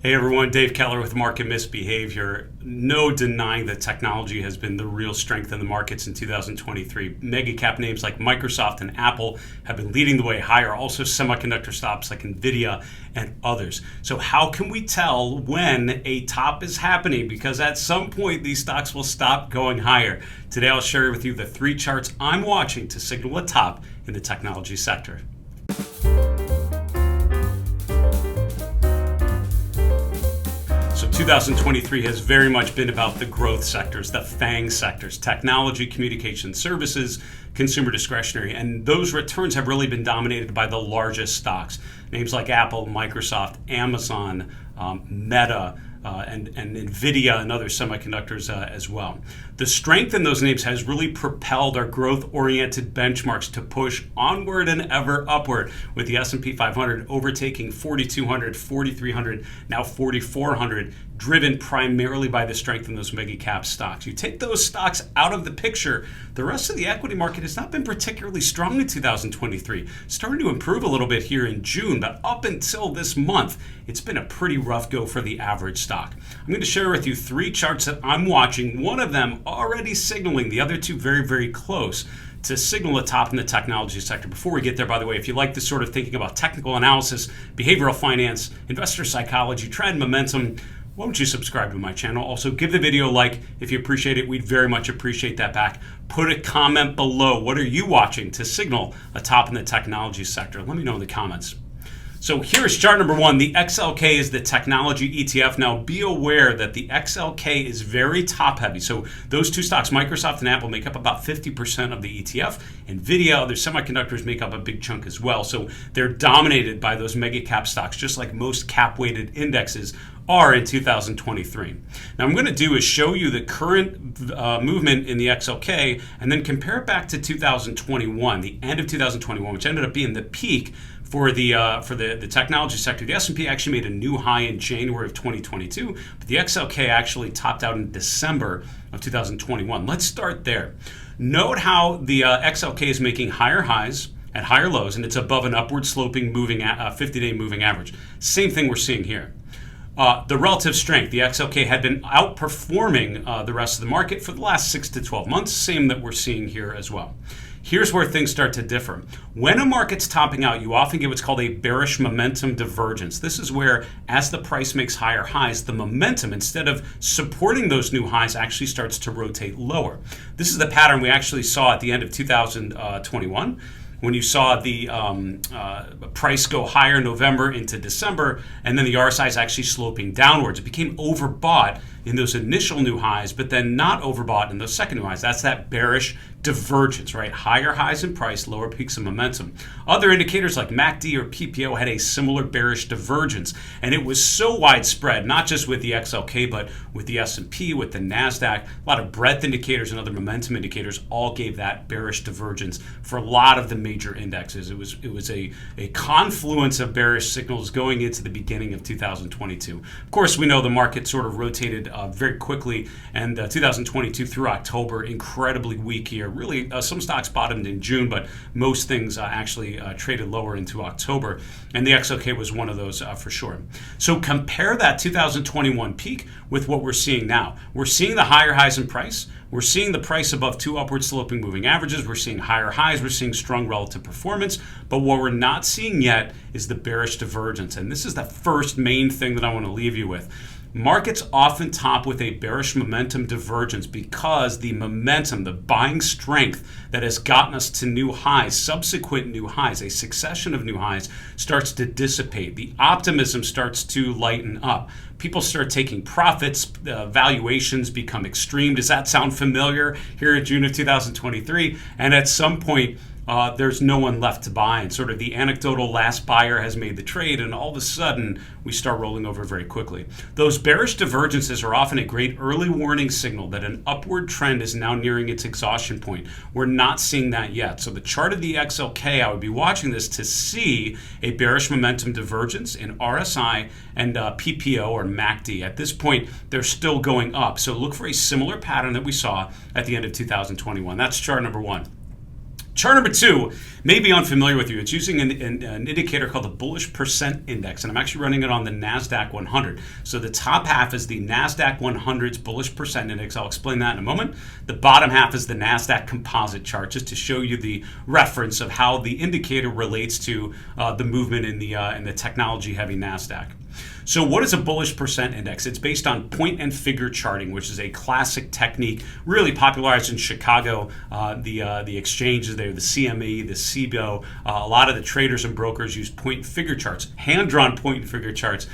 Hey everyone, Dave Keller with Market Misbehavior. No denying that technology has been the real strength in the markets in 2023. Mega cap names like Microsoft and Apple have been leading the way higher, also semiconductor stocks like Nvidia and others. So how can we tell when a top is happening? Because at some point these stocks will stop going higher. Today I'll share with you the 3 charts I'm watching to signal a top in the technology sector. So 2023 has very much been about the growth sectors, the FANG sectors, technology, communication services, consumer discretionary, and those returns have really been dominated by the largest stocks. Names like Apple, Microsoft, Amazon, Meta, and Nvidia and other semiconductors as well. The strength in those names has really propelled our growth-oriented benchmarks to push onward and ever upward, with the S&P 500 overtaking 4,200, 4,300, now 4,400, driven primarily by the strength in those mega cap stocks. You take those stocks out of the picture, the rest of the equity market has not been particularly strong in 2023. Starting to improve a little bit here in June, but up until this month, it's been a pretty rough go for the average stock. I'm going to share with you 3 charts that I'm watching, one of them already signaling, the other 2 very, very close to signal a top in the technology sector. Before we get there, by the way, if you like this sort of thinking about technical analysis, behavioral finance, investor psychology, trend momentum, why don't you subscribe to my channel? Also, give the video a like if you appreciate it. We'd very much appreciate that back. Put a comment below. What are you watching to signal a top in the technology sector? Let me know in the comments. So here's chart number 1. The XLK is the technology ETF. Now be aware that the XLK is very top heavy. So those 2 stocks, Microsoft and Apple, make up about 50% of the ETF. Nvidia, other semiconductors make up a big chunk as well. So they're dominated by those mega cap stocks, just like most cap weighted indexes are in 2023. Now I'm going to do is show you the current movement in the XLK and then compare it back to 2021, the end of 2021, which ended up being the peak for the technology sector. The S&P actually made a new high in January of 2022, but the XLK actually topped out in December of 2021. Let's start there. Note how the XLK is making higher highs at higher lows, and it's above an upward sloping moving 50-day moving average. Same thing we're seeing here. The relative strength, the XLK had been outperforming the rest of the market for the last 6 to 12 months, same that we're seeing here as well. Here's where things start to differ. When a market's topping out, you often get what's called a bearish momentum divergence. This is where, as the price makes higher highs, the momentum, instead of supporting those new highs, actually starts to rotate lower. This is the pattern we actually saw at the end of 2021. When you saw the price go higher in November into December, and then the RSI is actually sloping downwards. It became overbought in those initial new highs, but then not overbought in those second new highs. That's that bearish divergence, right? Higher highs in price, lower peaks of momentum. Other indicators like MACD or PPO had a similar bearish divergence, and it was so widespread, not just with the XLK, but with the S&P, with the NASDAQ. A lot of breadth indicators and other momentum indicators all gave that bearish divergence for a lot of the major indexes. It was a confluence of bearish signals going into the beginning of 2022. Of course, we know the market sort of rotated very quickly, and 2022 through October, incredibly weak year. Really, some stocks bottomed in June, but most things actually traded lower into October, and the XLK was one of those for sure. So compare that 2021 peak with what we're seeing now. We're seeing the higher highs in price. We're seeing the price above 2 upward sloping moving averages. We're seeing higher highs. We're seeing strong relative performance. But what we're not seeing yet is the bearish divergence. And this is the first main thing that I want to leave you with. Markets often top with a bearish momentum divergence because the momentum, the buying strength that has gotten us to new highs, subsequent new highs, a succession of new highs, starts to dissipate. The optimism starts to lighten up. People start taking profits, valuations become extreme. Does that sound familiar here in June of 2023? And at some point, there's no one left to buy, and sort of the anecdotal last buyer has made the trade, and all of a sudden we start rolling over very quickly. Those bearish divergences are often a great early warning signal that an upward trend is now nearing its exhaustion point. We're not seeing that yet. So the chart of the XLK, I would be watching this to see a bearish momentum divergence in RSI and PPO or MACD. At this point, they're still going up. So look for a similar pattern that we saw at the end of 2021. That's chart number 1. Chart number 2 may be unfamiliar with you. It's using an indicator called the Bullish Percent Index, and I'm actually running it on the NASDAQ 100. So the top half is the NASDAQ 100's Bullish Percent Index. I'll explain that in a moment. The bottom half is the NASDAQ Composite chart, just to show you the reference of how the indicator relates to the movement in the technology-heavy NASDAQ. So what is a bullish percent index? It's based on point and figure charting, which is a classic technique really popularized in Chicago. The exchanges there, the CME, the CBOE, a lot of the traders and brokers use point and figure charts, hand-drawn point and figure charts,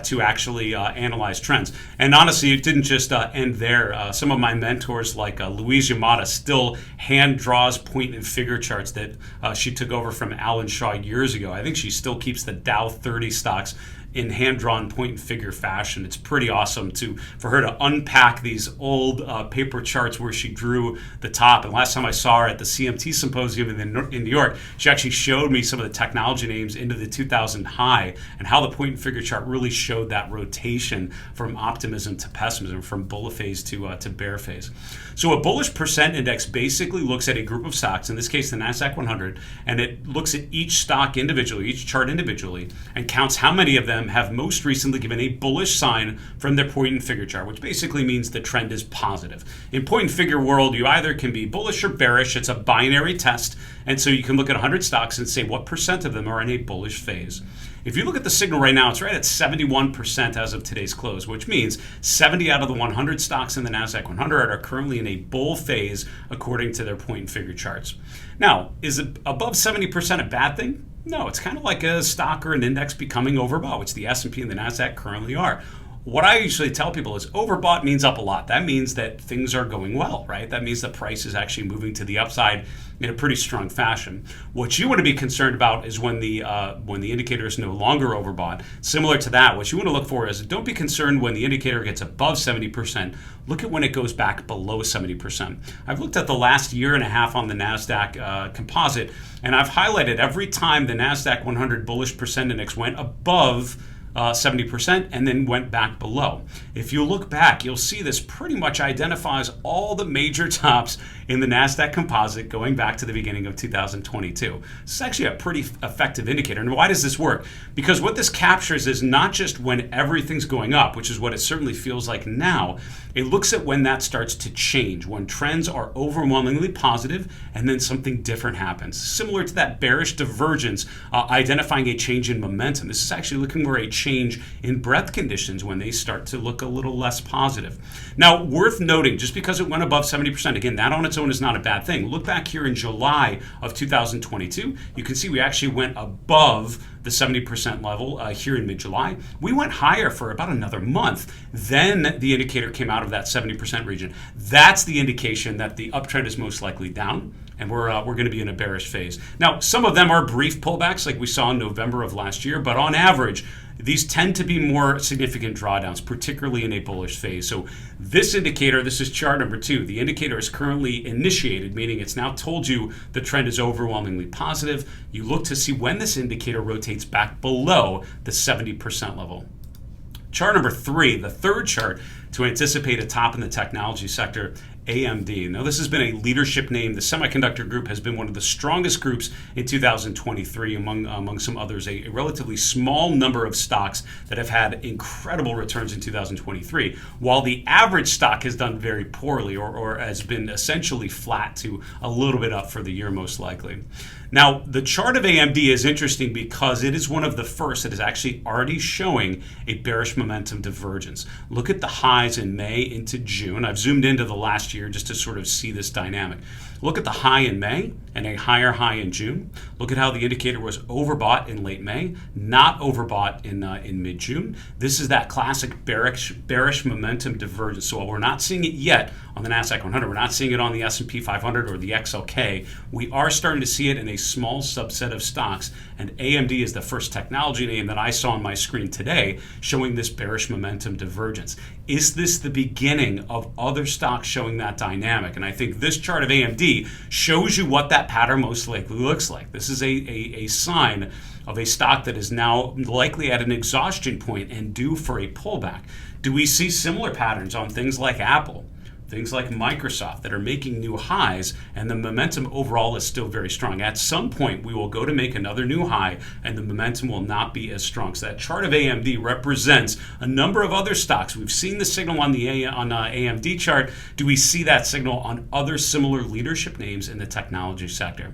to actually analyze trends. And honestly, it didn't just end there. Some of my mentors, like Louise Yamada, still hand draws point and figure charts that she took over from Alan Shaw years ago. I think she still keeps the Dow 30 stocks in hand-drawn point and figure fashion. It's pretty awesome for her to unpack these old paper charts where she drew the top. And last time I saw her at the CMT Symposium in New York, she actually showed me some of the technology names into the 2000 high and how the point and figure chart really showed that rotation from optimism to pessimism, from bull phase to bear phase. So a bullish percent index basically looks at a group of stocks, in this case the NASDAQ 100, and it looks at each stock individually, each chart individually, and counts how many of them have most recently given a bullish sign from their point and figure chart, which basically means the trend is positive. In point and figure world, you either can be bullish or bearish. It's a binary test, and so you can look at 100 stocks and say what percent of them are in a bullish phase. If you look at the signal right now, it's right at 71% as of today's close, which means 70 out of the 100 stocks in the NASDAQ 100 are currently in a bull phase according to their point and figure charts. Now, is it above 70% a bad thing? No, it's kind of like a stock or an index becoming overbought, which the S&P and the NASDAQ currently are. What I usually tell people is overbought means up a lot. That means that things are going well, right? That means the price is actually moving to the upside in a pretty strong fashion. What you want to be concerned about is when the indicator is no longer overbought. Similar to that, what you want to look for is don't be concerned when the indicator gets above 70%. Look at when it goes back below 70%. I've looked at the last year and a half on the NASDAQ composite, and I've highlighted every time the NASDAQ 100 bullish percent index went above 70% and then went back below. If you look back, you'll see this pretty much identifies all the major tops in the NASDAQ composite going back to the beginning of 2022. This is actually a pretty effective indicator. And why does this work? Because what this captures is not just when everything's going up, which is what it certainly feels like now. It looks at when that starts to change, when trends are overwhelmingly positive and then something different happens. Similar to that bearish divergence, identifying a change in momentum. This is actually looking for a change in breadth conditions when they start to look a little less positive. Now, worth noting, just because it went above 70%, again, that on its own is not a bad thing. Look back here in July of 2022. You can see we actually went above the 70% level here in mid-July. We went higher for about another month. Then the indicator came out of that 70% region. That's the indication that the uptrend is most likely down, and we're going to be in a bearish phase. Now, some of them are brief pullbacks like we saw in November of last year, but on average, these tend to be more significant drawdowns, particularly in a bullish phase. So this indicator, this is chart number 2. The indicator is currently initiated, meaning it's now told you the trend is overwhelmingly positive. You look to see when this indicator rotates back below the 70% level. Chart number 3, the third chart to anticipate a top in the technology sector, AMD. Now, this has been a leadership name. The semiconductor group has been one of the strongest groups in 2023 among some others, a relatively small number of stocks that have had incredible returns in 2023, while the average stock has done very poorly or has been essentially flat to a little bit up for the year most likely. Now, the chart of AMD is interesting because it is one of the first that is actually already showing a bearish momentum divergence. Look at the highs in May into June. I've zoomed into the last year just to sort of see this dynamic. Look at the high in May and a higher high in June. Look at how the indicator was overbought in late May, not overbought in mid-June. This is that classic bearish momentum divergence. So while we're not seeing it yet on the NASDAQ 100, we're not seeing it on the S&P 500 or the XLK, we are starting to see it in a small subset of stocks, and AMD is the first technology name that I saw on my screen today showing this bearish momentum divergence. Is this the beginning of other stocks showing that dynamic? And I think this chart of AMD shows you what that pattern most likely looks like. This is a sign of a stock that is now likely at an exhaustion point and due for a pullback. Do we see similar patterns on things like Apple? things like Microsoft that are making new highs, and the momentum overall is still very strong. At some point, we will go to make another new high, and the momentum will not be as strong. So that chart of AMD represents a number of other stocks. We've seen the signal on the AMD chart. Do we see that signal on other similar leadership names in the technology sector?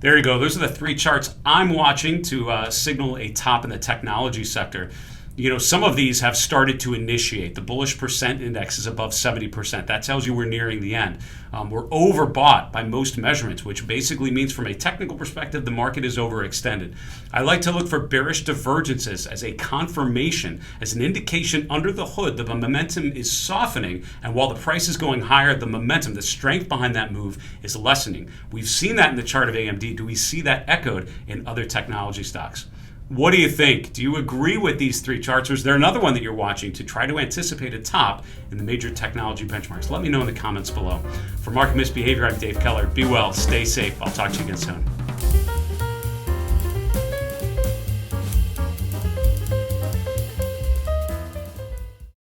There you go. Those are the three charts I'm watching to signal a top in the technology sector. You know, some of these have started to initiate. The bullish percent index is above 70%. That tells you we're nearing the end. We're overbought by most measurements, which basically means from a technical perspective, the market is overextended. I like to look for bearish divergences as a confirmation, as an indication under the hood that the momentum is softening, and while the price is going higher, the momentum, the strength behind that move is lessening. We've seen that in the chart of AMD. Do we see that echoed in other technology stocks? What do you think? Do you agree with these three charts, or is there another one that you're watching to try to anticipate a top in the major technology benchmarks? Let me know in the comments below. For Market Misbehavior, I'm Dave Keller. Be well, stay safe. I'll talk to you again soon.